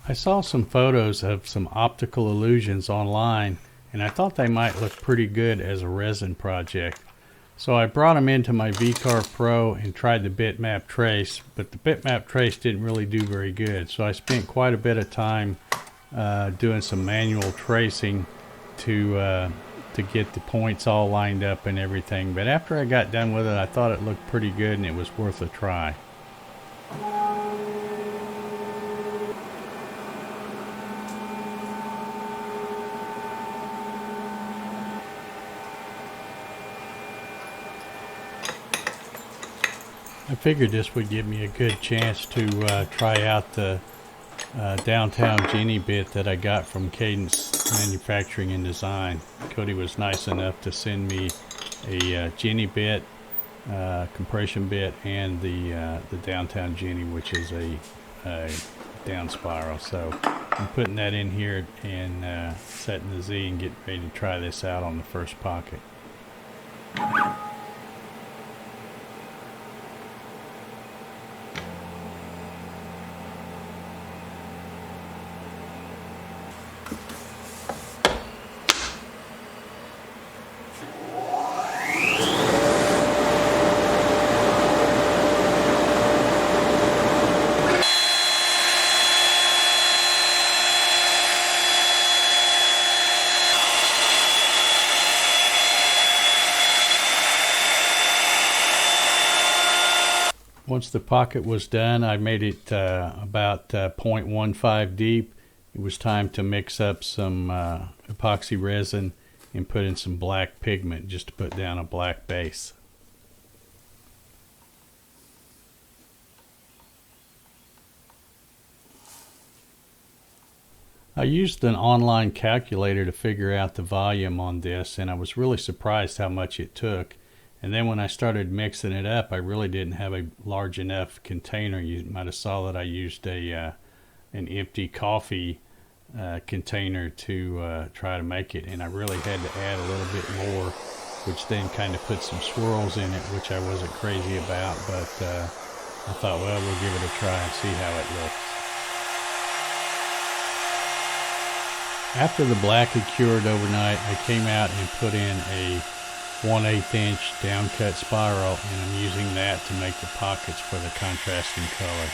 I saw some photos of some optical illusions online, and I thought they might look pretty good as a resin project. So I brought them into my VCarve Pro and tried the bitmap trace, but the bitmap trace didn't really do very good. So I spent quite a bit of time doing some manual tracing to get the points all lined up and everything. But after I got done with it, I thought it looked pretty good and it was worth a try. I figured this would give me a good chance to try out the downtown Genie bit that I got from Cadence Manufacturing and Design. Cody was nice enough to send me a Genie bit, compression bit, and the downtown Genie, which is a down spiral. So I'm putting that in here and setting the Z and getting ready to try this out on the first pocket. Once the pocket was done, I made it about 0.15 deep. It was time to mix up some epoxy resin and put in some black pigment just to put down a black base. I used an online calculator to figure out the volume on this, and I was really surprised how much it took. And then when I started mixing it up, I really didn't have a large enough container. You might have saw that I used an empty coffee container to try to make it, and I really had to add a little bit more, which then kind of put some swirls in it, which I wasn't crazy about, but I thought, well, we'll give it a try and see how it looks. After the black had cured overnight, I came out and put in a 1/8 inch down cut spiral, and I'm using that to make the pockets for the contrasting color.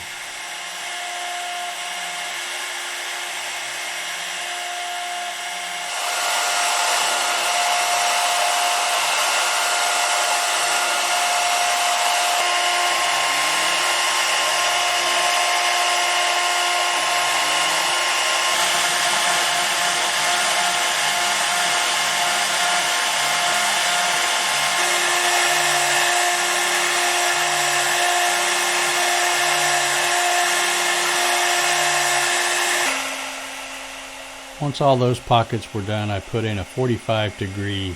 Once all those pockets were done, I put in a 45-degree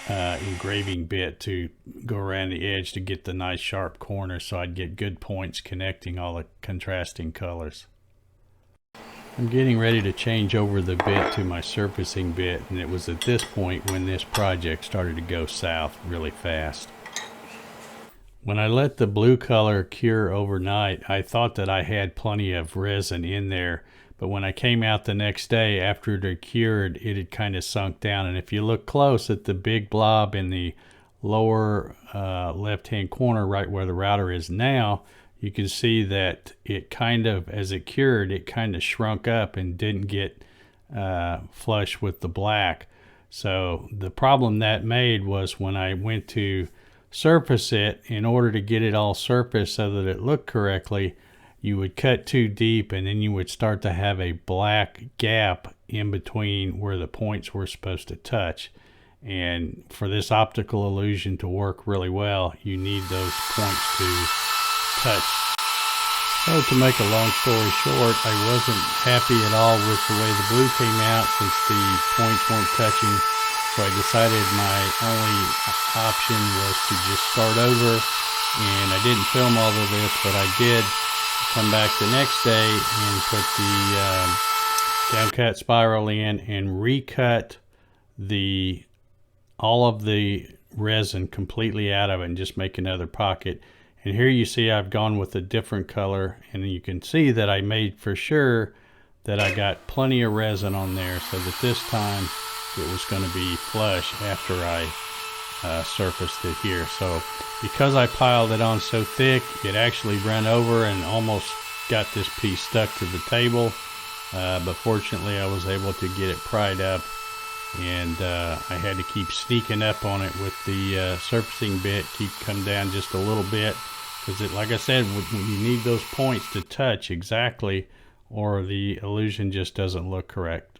engraving bit to go around the edge to get the nice sharp corners so I'd get good points connecting all the contrasting colors. I'm getting ready to change over the bit to my surfacing bit, and it was at this point when this project started to go south really fast. When I let the blue color cure overnight, I thought that I had plenty of resin in there, but when I came out the next day after it had cured, it had kind of sunk down. And if you look close at the big blob in the lower left-hand corner, right where the router is now, you can see that it kind of, as it cured, it kind of shrunk up and didn't get flush with the black. So the problem that made was when I went to surface it, in order to get it all surfaced so that it looked correctly, you would cut too deep, and then you would start to have a black gap in between where the points were supposed to touch. And for this optical illusion to work really well, you need those points to touch. So to make a long story short, I wasn't happy at all with the way the blue came out since the points weren't touching. So I decided my only option was to just start over, and I didn't film all of this, but I did come back the next day and put the down cut spiral in and recut all of the resin completely out of it and just make another pocket. And here you see I've gone with a different color, and you can see that I made for sure that I got plenty of resin on there, so that this time it was going to be flush after I surfaced it here. So because I piled it on so thick, it actually ran over and almost got this piece stuck to the table, but fortunately I was able to get it pried up, and I had to keep sneaking up on it with the surfacing bit, come down just a little bit, because like I said, you need those points to touch exactly, or the illusion just doesn't look correct.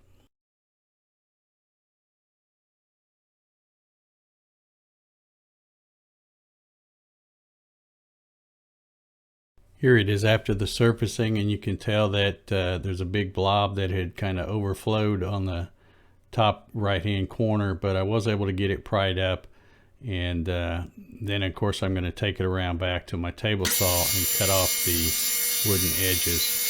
Here it is after the surfacing, and you can tell that there's a big blob that had kind of overflowed on the top right hand corner, but I was able to get it pried up, and then of course I'm going to take it around back to my table saw and cut off the wooden edges.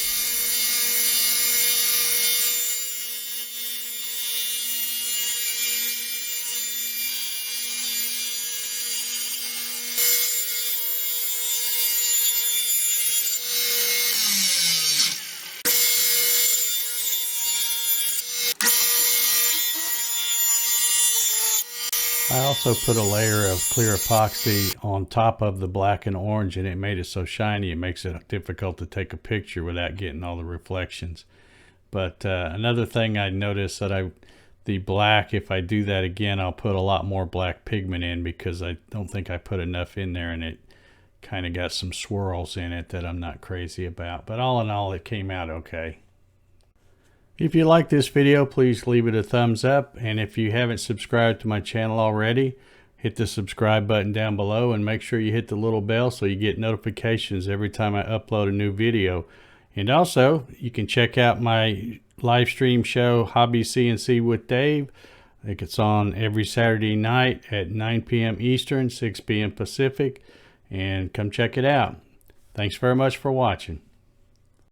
I also put a layer of clear epoxy on top of the black and orange, and it made it so shiny it makes it difficult to take a picture without getting all the reflections. But another thing I noticed that the black, if I do that again, I'll put a lot more black pigment in, because I don't think I put enough in there, and it kind of got some swirls in it that I'm not crazy about. But all in all, it came out okay. If you like this video, please leave it a thumbs up, and if you haven't subscribed to my channel already, hit the subscribe button down below, and make sure you hit the little bell so you get notifications every time I upload a new video. And also, you can check out my live stream show, Hobby CNC with Dave. I think it's on every Saturday night at 9 p.m. Eastern, 6 p.m. Pacific, and come check it out. Thanks very much for watching.